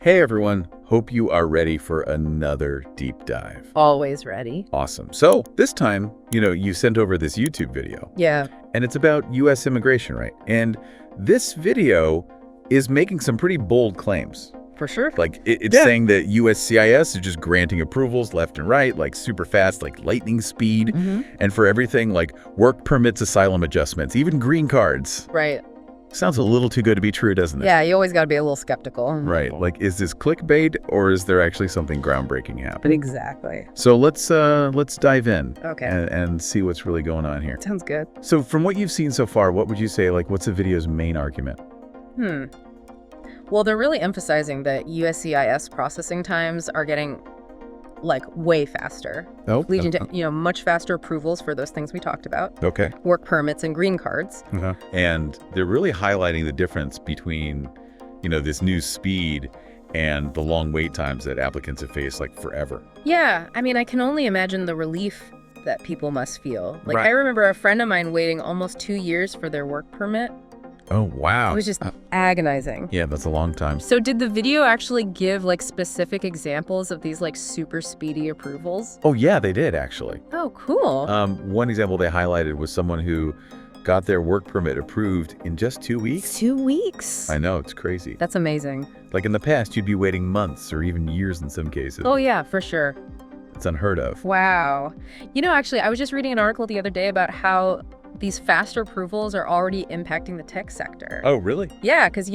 Hey everyone, hope you are ready for another deep dive. Always ready. Awesome. So this time, you sent over this YouTube video. Yeah. And it's about U.S. immigration, right? And this video is making some pretty bold claims. For sure. Like it's saying that USCIS is just granting approvals left and right, like super fast, like lightning speed. And for everything like work permits, asylum adjustments, even green cards. Right. Sounds a little too good to be true, doesn't it? Yeah, you always got to be a little skeptical. Right. Like, is this clickbait or is there actually something groundbreaking happening? Exactly. So let's dive in. Okay. And see what's really going on here. Sounds good. So from what you've seen so far, what would you say, like, what's the video's main argument? Well, they're really emphasizing that USCIS processing times are getting like way faster, leading to much faster approvals for those things we talked about. Okay. Work permits and green cards. And they're really highlighting the difference between, this new speed and the long wait times that applicants have faced like forever. Yeah, I mean, I can only imagine the relief that people must feel. Like, Right. I remember a friend of mine waiting almost 2 years for their work permit. Oh, wow. It was just agonizing. Yeah, that's a long time. So did the video actually give like specific examples of these like super speedy approvals? Oh, yeah, they did actually. Oh, cool. One example they highlighted was someone who got their work permit approved in just 2 weeks. 2 weeks? I know, it's crazy. That's amazing. Like in the past, you'd be waiting months or even years in some cases. Oh, yeah, for sure. It's unheard of. Wow. Actually, I was just reading an article the other day about how these faster approvals are already impacting the tech sector. Oh, really? Yeah, because,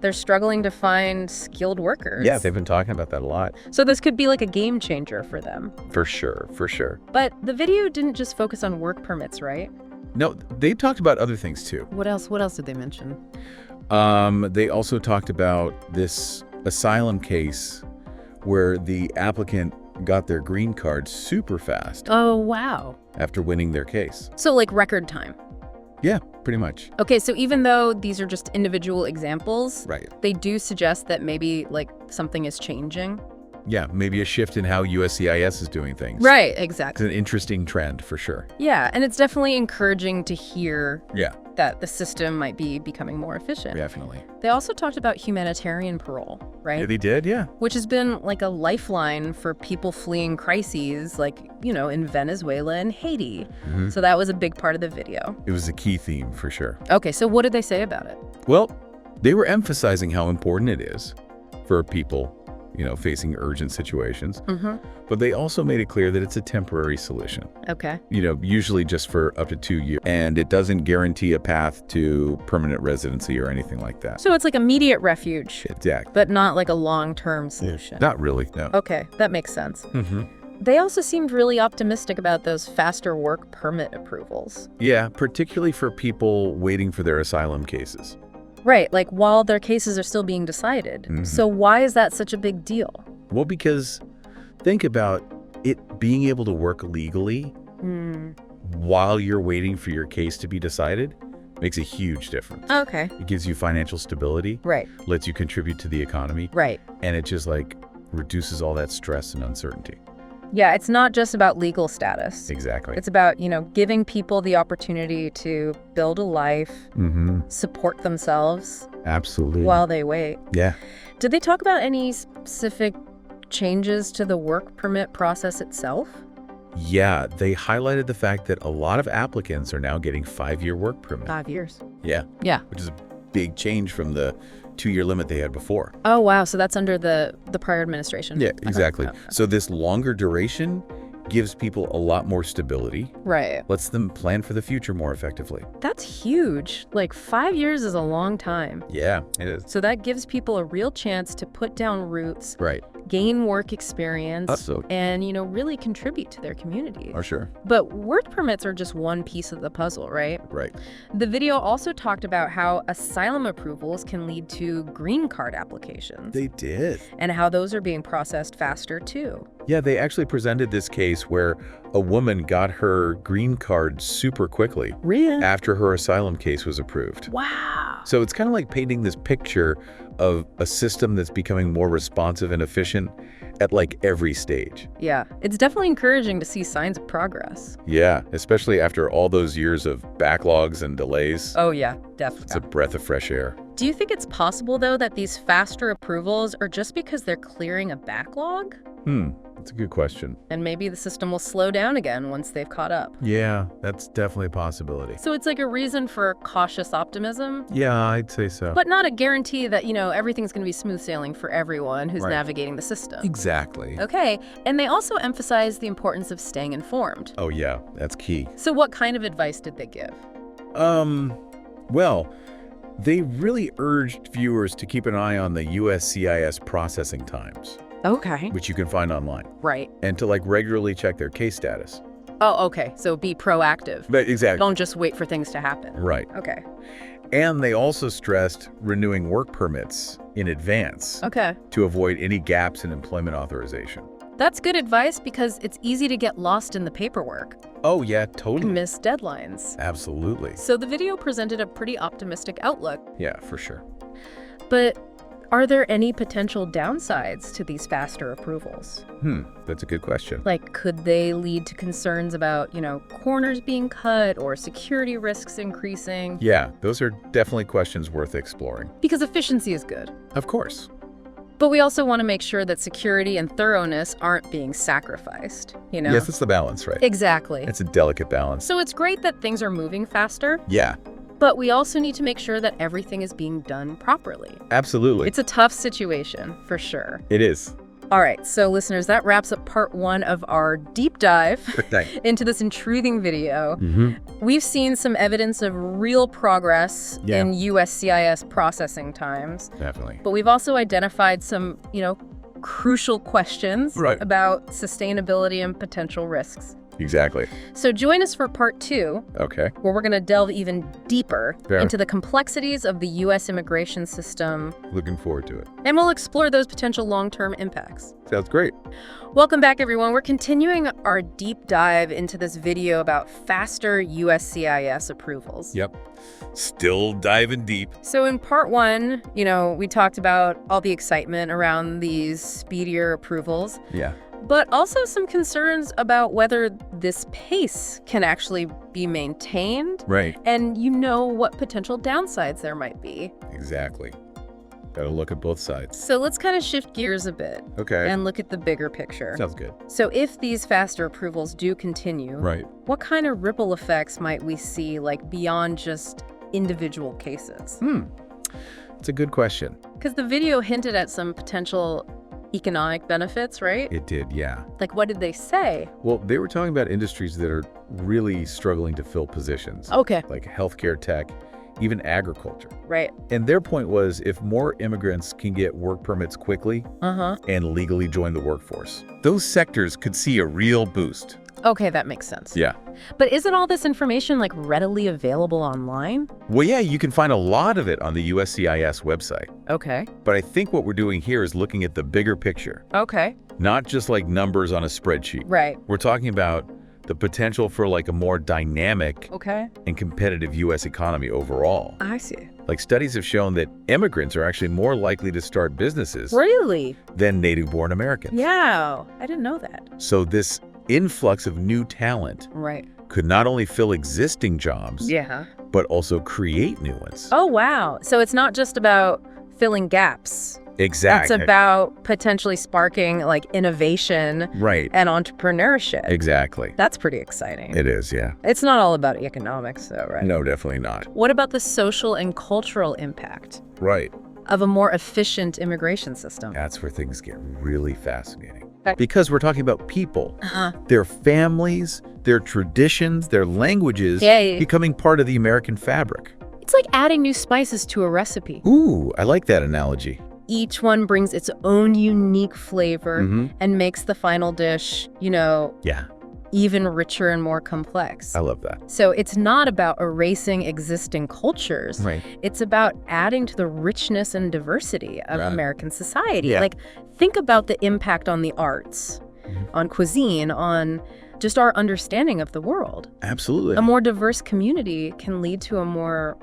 they're struggling to find skilled workers. Yeah, they've been talking about that a lot. So this could be like a game changer for them. For sure, for sure. But the video didn't just focus on work permits, right? No, they talked about other things too. What else did they mention? They also talked about this asylum case where the applicant got their green card super fast. Oh, wow. After winning their case. So like record time. Yeah, pretty much. Okay, so even though these are just individual examples, Right. they do suggest that maybe like something is changing. Yeah, maybe a shift in how USCIS is doing things. Right, It's exactly. an interesting trend for sure. Yeah, and it's definitely encouraging to hear Yeah, that the system might be becoming more efficient. definitely. They also talked about humanitarian parole, right? Yeah, they did, yeah. Which has been like a lifeline for people fleeing crises like, in Venezuela and Haiti. So that was a big part of the video. It was a key theme for sure. Okay, so what did they say about it? Well, they were emphasizing how important it is for people, facing urgent situations. But they also made it clear that it's a temporary solution. Okay. Usually just for up to 2 years. And it doesn't guarantee a path to permanent residency or anything like that. So it's like immediate refuge, Exactly. but not like a long-term solution. Not really, no. Okay, that makes sense. They also seemed really optimistic about those faster work permit approvals. Yeah, particularly for people waiting for their asylum cases. Right, like while their cases are still being decided. So why is that such a big deal? Well, because think about it being able to work legally while you're waiting for your case to be decided makes a huge difference. Okay. It gives you financial stability, Right, lets you contribute to the economy, right. and it just like reduces all that stress and uncertainty. Yeah, it's not just about legal status. Exactly. It's about, giving people the opportunity to build a life, support themselves Absolutely. while they wait. Yeah. Did they talk about any specific changes to the work permit process itself? Yeah, they highlighted the fact that a lot of applicants are now getting 5-year work permit. 5 years. Yeah, Yeah. which is a big change from the 2-year limit they had before. Oh, wow. So that's under the prior administration. Yeah, Okay. exactly. Okay. So this longer duration gives people a lot more stability, Right. lets them plan for the future more effectively. That's huge. Like 5 years is a long time. Yeah, it is. So that gives people a real chance to put down roots, Right. gain work experience, So, and, really contribute to their communities. for sure. But work permits are just one piece of the puzzle, right? Right. The video also talked about how asylum approvals can lead to green card applications They did. and how those are being processed faster too. Yeah, they actually presented this case where a woman got her green card super quickly Really? after her asylum case was approved. Wow. So it's kind of like painting this picture of a system that's becoming more responsive and efficient at like every stage. Yeah, it's definitely encouraging to see signs of progress. Yeah, especially after all those years of backlogs and delays. Oh yeah, definitely. It's a breath of fresh air. Do you think it's possible, though, that these faster approvals are just because they're clearing a backlog? That's a good question. And maybe the system will slow down again once they've caught up. Yeah, that's definitely a possibility. So it's like a reason for cautious optimism, Yeah, I'd say so. but not a guarantee that, everything's going to be smooth sailing for everyone who's Right. navigating the system. Exactly. Okay, and they also emphasize the importance of staying informed. Oh yeah, that's key. So what kind of advice did they give? Well, they really urged viewers to keep an eye on the USCIS processing times, Okay. which you can find online, Right. and to like regularly check their case status. Oh, okay. So be proactive. But exactly. Don't just wait for things to happen. Right. Okay. And they also stressed renewing work permits in advance Okay. to avoid any gaps in employment authorization. That's good advice because it's easy to get lost in the paperwork, Oh yeah, totally. miss deadlines. Absolutely. So the video presented a pretty optimistic outlook. Yeah, for sure. But are there any potential downsides to these faster approvals? That's a good question. Like, could they lead to concerns about, corners being cut or security risks increasing? Yeah, those are definitely questions worth exploring. Because efficiency is good. Of course. But we also want to make sure that security and thoroughness aren't being sacrificed, Yes, it's the balance, right? Exactly. It's a delicate balance. So it's great that things are moving faster, Yeah, but we also need to make sure that everything is being done properly. absolutely. It's a tough situation, for sure. It is. All right, so listeners, that wraps up part 1 of our deep dive Thanks. into this intriguing video. Mm-hmm. We've seen some evidence of real progress Yeah. in USCIS processing times, Definitely. but we've also identified some, crucial questions Right. about sustainability and potential risks. Exactly. So join us for part 2, Okay. where we're going to delve even deeper Fair. into the complexities of the U.S. immigration system, Looking forward to it. and we'll explore those potential long-term impacts. Sounds great. Welcome back, everyone. We're continuing our deep dive into this video about faster USCIS approvals. Yep. Still diving deep. So in part 1, we talked about all the excitement around these speedier approvals, Yeah. but also some concerns about whether this pace can actually be maintained, Right. and what potential downsides there might be. Exactly. Got to look at both sides. So let's kind of shift gears a bit Okay. and look at the bigger picture. Sounds good. So if these faster approvals do continue, Right. what kind of ripple effects might we see, like beyond just individual cases? It's a good question. Because the video hinted at some potential economic benefits, right? It did, yeah. Like, what did they say? Well, they were talking about industries that are really struggling to fill positions, Okay, like healthcare, tech, even agriculture. right. And their point was if more immigrants can get work permits quickly Uh-huh. and legally join the workforce, those sectors could see a real boost. Okay, that makes sense. Yeah. But isn't all this information, like, readily available online? Well, yeah, you can find a lot of it on the USCIS website. Okay. But I think what we're doing here is looking at the bigger picture, Okay. not just like numbers on a spreadsheet. Right. We're talking about the potential for like a more dynamic Okay. and competitive U.S. economy overall. I see. Like studies have shown that immigrants are actually more likely to start businesses Really? than native-born Americans. Yeah. I didn't know that. So this influx of new talent Right. could not only fill existing jobs, Yeah. but also create new ones. Oh, wow. So it's not just about filling gaps. Exactly. It's about potentially sparking, like, innovation Right. and entrepreneurship. Exactly. That's pretty exciting. It is, yeah. It's not all about economics, though, right? No, definitely not. What about the social and cultural impact Right. of a more efficient immigration system? That's where things get really fascinating. Okay. Because we're talking about people, Uh-huh. their families, their traditions, their languages Yeah. becoming part of the American fabric. It's like adding new spices to a recipe. Ooh, I like that analogy. Each one brings its own unique flavor Mm-hmm. and makes the final dish, Yeah, even richer and more complex. I love that. So it's not about erasing existing cultures. Right. It's about adding to the richness and diversity of Right. American society. Yeah. Like, think about the impact on the arts, Mhm. on cuisine, on just our understanding of the world. Absolutely. A more diverse community can lead to a more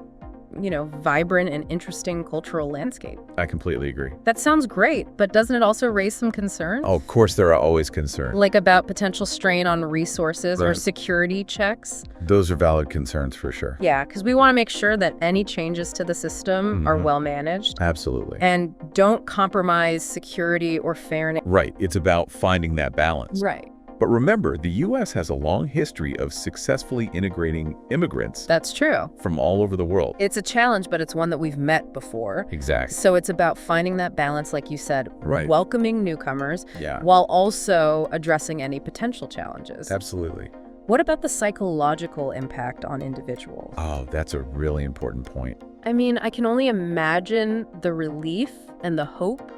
vibrant and interesting cultural landscape. I completely agree. That sounds great, but doesn't it also raise some concerns? Oh, of course there are always concerns. Like about potential strain on resources or Right. security checks? Those are valid concerns for sure. Yeah, because we want to make sure that any changes to the system are well managed Absolutely. and don't compromise security or fairness. Right. It's about finding that balance. Right. But remember, the U.S. has a long history of successfully integrating immigrants That's true. from all over the world. It's a challenge, but it's one that we've met before. Exactly. So it's about finding that balance, like you said, Right. welcoming newcomers Yeah. while also addressing any potential challenges. Absolutely. What about the psychological impact on individuals? Oh, that's a really important point. I mean, I can only imagine the relief and the hope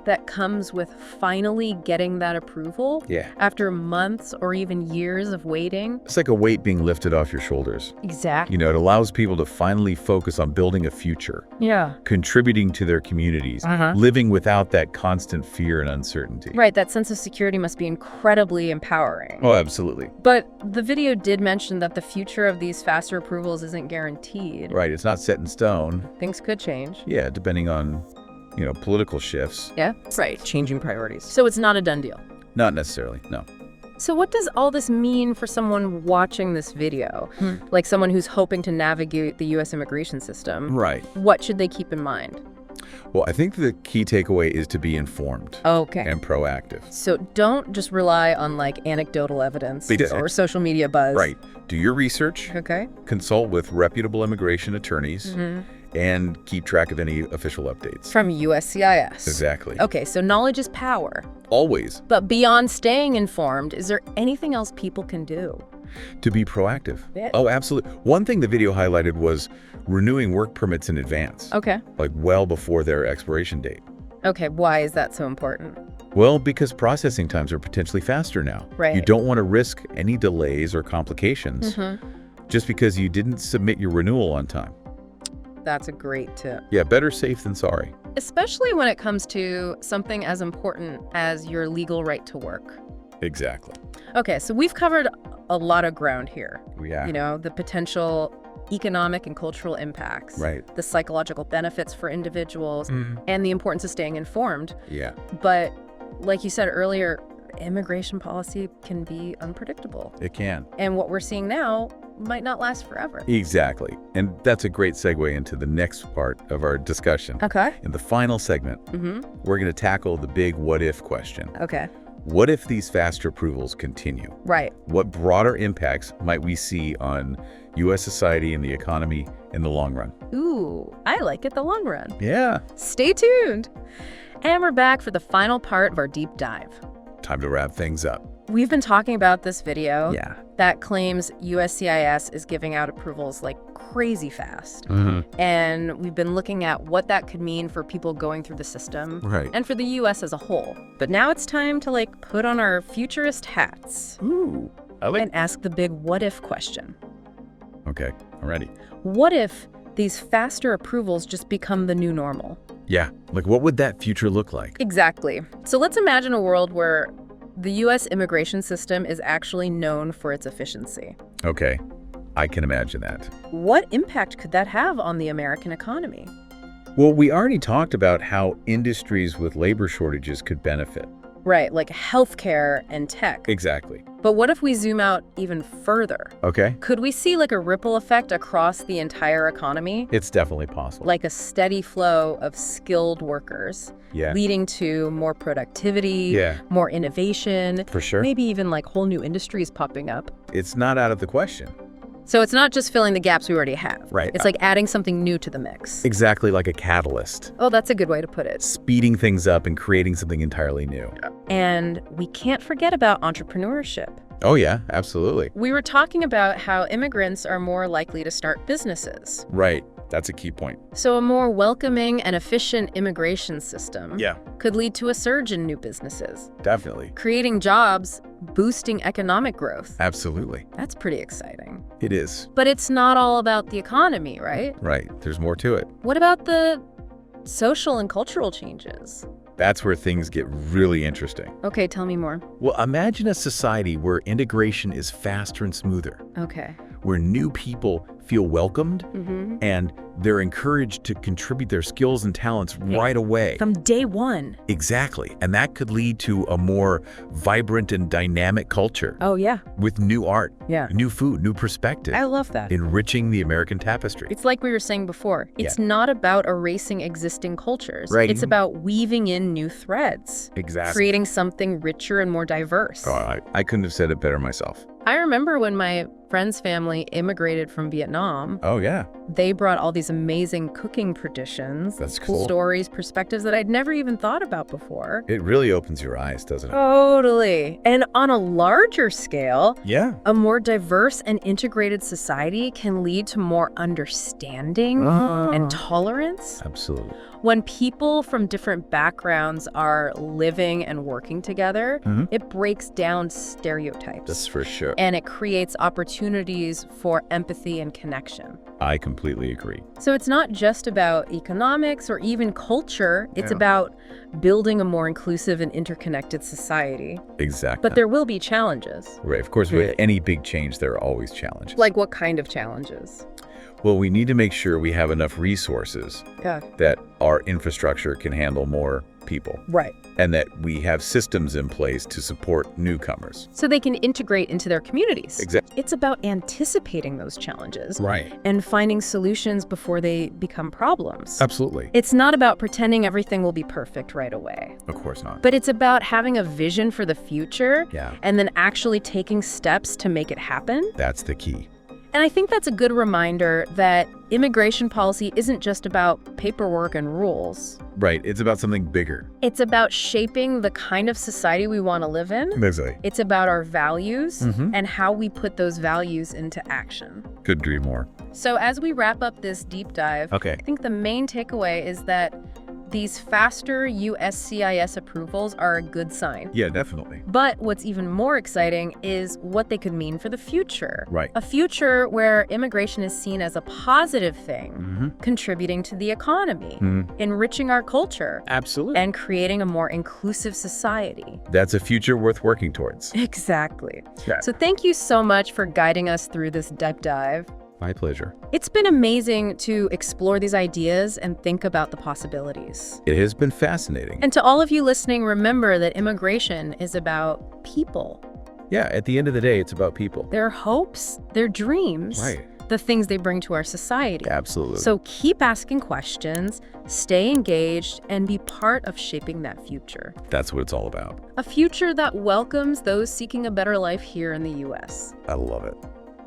that comes with finally getting that approval Yeah. after months or even years of waiting. It's like a weight being lifted off your shoulders. Exactly. It allows people to finally focus on building a future, Yeah. contributing to their communities, living without that constant fear and uncertainty. Right, that sense of security must be incredibly empowering. Oh, absolutely. But the video did mention that the future of these faster approvals isn't guaranteed. Right. It's not set in stone. Things could change. Yeah, depending on, political shifts. Yeah? Right, changing priorities. So it's not a done deal. Not necessarily, no. So what does all this mean for someone watching this video? Like someone who's hoping to navigate the U.S. immigration system? Right. What should they keep in mind? Well, I think the key takeaway is to be informed Okay. and proactive. So don't just rely on anecdotal evidence Exactly. or social media buzz. Right. Do your research, Okay. consult with reputable immigration attorneys, and keep track of any official updates. From USCIS. Exactly. Okay, so knowledge is power. Always But beyond staying informed, is there anything else people can do? to be proactive. Yeah. Oh, absolutely. One thing the video highlighted was renewing work permits in advance, Okay. like well before their expiration date. Okay, why is that so important? Well, because processing times are potentially faster now. Right. You don't want to risk any delays or complications just because you didn't submit your renewal on time. That's a great tip. Yeah, better safe than sorry. Especially when it comes to something as important as your legal right to work. Exactly. Okay, so we've covered a lot of ground here. Yeah. The potential economic and cultural impacts. Right. The psychological benefits for individuals, and the importance of staying informed. Yeah. But like you said earlier, immigration policy can be unpredictable. It can. And what we're seeing now might not last forever. Exactly. And that's a great segue into the next part of our discussion. Okay. In the final segment, we're going to tackle the big what-if question. Okay. What if these faster approvals continue? Right. What broader impacts might we see on U.S. society and the economy in the long run? Ooh, I like it the long run. Yeah. Stay tuned. And we're back for the final part of our deep dive. Time to wrap things up. We've been talking about this video Yeah. that claims USCIS is giving out approvals like crazy fast. And we've been looking at what that could mean for people going through the system Right. and for the U.S. as a whole. But now it's time to put on our futurist hats Ooh. I like. and ask the big what if question. Okay. I'm ready. What if these faster approvals just become the new normal? Yeah. Like, what would that future look like? Exactly. So let's imagine a world where the U.S. immigration system is actually known for its efficiency. Okay. I can imagine that. What impact could that have on the American economy? Well, we already talked about how industries with labor shortages could benefit. Right, like healthcare and tech. Exactly. But what if we zoom out even further? Okay. Could we see a ripple effect across the entire economy? It's definitely possible. Like a steady flow of skilled workers, Yeah. leading to more productivity, Yeah. more innovation, For sure. maybe even whole new industries popping up. It's not out of the question. So it's not just filling the gaps we already have. Right. It's adding something new to the mix. Exactly like a catalyst. Oh, that's a good way to put it. Speeding things up and creating something entirely new. And we can't forget about entrepreneurship. Oh, yeah, absolutely. We were talking about how immigrants are more likely to start businesses. Right. That's a key point. So a more welcoming and efficient immigration system Yeah, could lead to a surge in new businesses, definitely. creating jobs, boosting economic growth. Absolutely. That's pretty exciting. It is. But it's not all about the economy, right? Right. There's more to it. What about the social and cultural changes? That's where things get really interesting. Okay, tell me more. Well, imagine a society where integration is faster and smoother, Okay. where new people feel welcomed and they're encouraged to contribute their skills and talents right away. From day one. Exactly. And that could lead to a more vibrant and dynamic culture. Oh, yeah. With new art, Yeah. new food, new perspective. I love that. Enriching the American tapestry. It's like we were saying before. It's not about erasing existing cultures. Right. It's about weaving in new threads. Exactly. Creating something richer and more diverse. Oh, I couldn't have said it better myself. I remember when my friend's family immigrated from Vietnam. Oh, yeah. They brought all these amazing cooking traditions. That's cool. Stories, perspectives that I'd never even thought about before. It really opens your eyes, doesn't it? Totally. And on a larger scale, Yeah. a more diverse and integrated society can lead to more understanding and tolerance. Absolutely. When people from different backgrounds are living and working together, it breaks down stereotypes. That's for sure. And it creates opportunities for empathy and connection. I completely agree. So it's not just about economics or even culture. It's about building a more inclusive and interconnected society. Exactly. But there will be challenges. Right. Of course, with any big change, there are always challenges. Like what kind of challenges? Well, we need to make sure we have enough resources Yeah. that our infrastructure can handle more people. Right. And that we have systems in place to support newcomers. So they can integrate into their communities. Exactly. It's about anticipating those challenges. Right. And finding solutions before they become problems. Absolutely. It's not about pretending everything will be perfect right away. Of course not. But it's about having a vision for the future Yeah. and then actually taking steps to make it happen. That's the key. And I think that's a good reminder that immigration policy isn't just about paperwork and rules. Right. It's about something bigger. It's about shaping the kind of society we want to live in. Exactly. It's about our values and how we put those values into action. Couldn't agree more. So as we wrap up this deep dive, Okay. I think the main takeaway is that these faster USCIS approvals are a good sign. Yeah, definitely. But what's even more exciting is what they could mean for the future. Right. A future where immigration is seen as a positive thing, contributing to the economy, enriching our culture, Absolutely. and creating a more inclusive society. That's a future worth working towards. Exactly. Yeah. So thank you so much for guiding us through this deep dive. My pleasure. It's been amazing to explore these ideas and think about the possibilities. It has been fascinating. And to all of you listening, remember that immigration is about people. Yeah, at the end of the day, it's about people. Their hopes, their dreams, Right. the things they bring to our society. Absolutely. So keep asking questions, stay engaged, and be part of shaping that future. That's what it's all about. A future that welcomes those seeking a better life here in the U.S. I love it.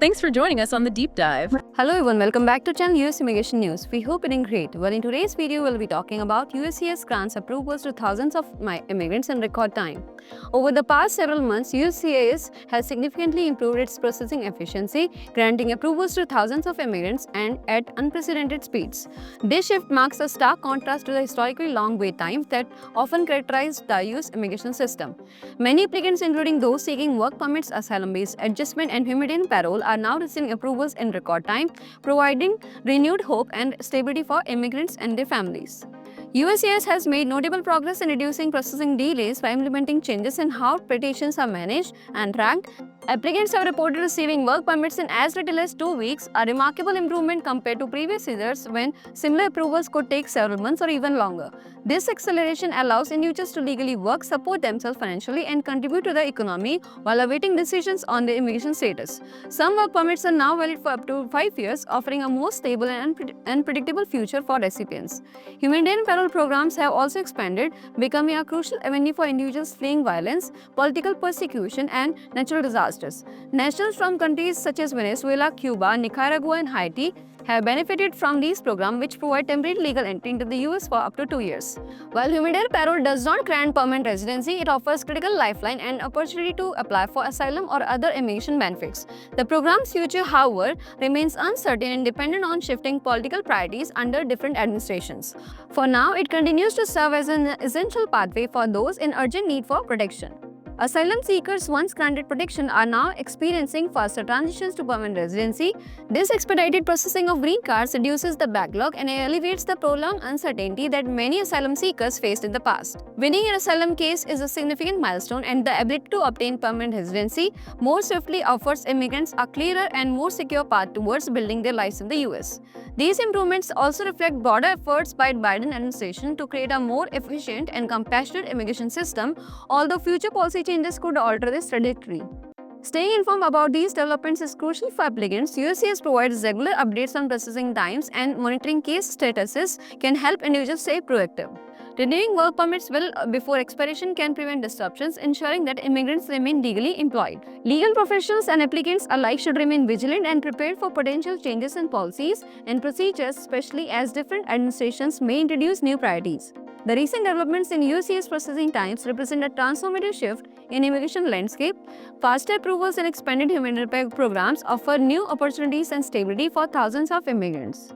Thanks for joining us on the Deep Dive. Hello everyone, welcome back to channel US Immigration News. We hope you're doing great. Well, in today's video, we'll be talking about USCIS grants approvals to thousands of immigrants in record time. Over the past several months, USCIS has significantly improved its processing efficiency, granting approvals to thousands of immigrants and at unprecedented speeds. This shift marks a stark contrast to the historically long wait times that often characterized the US immigration system. Many applicants, including those seeking work permits, asylum-based adjustment, and humanitarian parole, are now receiving approvals in record time, providing renewed hope and stability for immigrants and their families. USCIS has made notable progress in reducing processing delays by implementing changes in how petitions are managed and tracked. Applicants have reported receiving work permits in as little as 2 weeks, a remarkable improvement compared to previous years when similar approvals could take several months or even longer. This acceleration allows individuals to legally work, support themselves financially, and contribute to the economy while awaiting decisions on their immigration status. Some work permits are now valid for up to 5 years, offering a more stable and predictable future for recipients. Humanitarian parole programs have also expanded, becoming a crucial avenue for individuals fleeing violence, political persecution, and natural disasters. Nationals from countries such as Venezuela, Cuba, Nicaragua, and Haiti have benefited from these programs, which provide temporary legal entry into the US for up to 2 years. While humanitarian parole does not grant permanent residency, it offers critical lifeline and opportunity to apply for asylum or other immigration benefits. The program's future, however, remains uncertain and dependent on shifting political priorities under different administrations. For now, it continues to serve as an essential pathway for those in urgent need for protection. Asylum seekers once granted protection are now experiencing faster transitions to permanent residency. This expedited processing of green cards reduces the backlog and alleviates the prolonged uncertainty that many asylum seekers faced in the past. Winning an asylum case is a significant milestone, and the ability to obtain permanent residency more swiftly offers immigrants a clearer and more secure path towards building their lives in the US. These improvements also reflect broader efforts by the Biden administration to create a more efficient and compassionate immigration system, although future policy changes could alter this trajectory. Staying informed about these developments is crucial for applicants. USCIS provides regular updates on processing times, and monitoring case statuses can help individuals stay proactive. Renewing work permits well before expiration can prevent disruptions, ensuring that immigrants remain legally employed. Legal professionals and applicants alike should remain vigilant and prepared for potential changes in policies and procedures, especially as different administrations may introduce new priorities. The recent developments in USCIS processing times represent a transformative shift in immigration landscape. Faster approvals and expanded humanitarian programs offer new opportunities and stability for thousands of immigrants.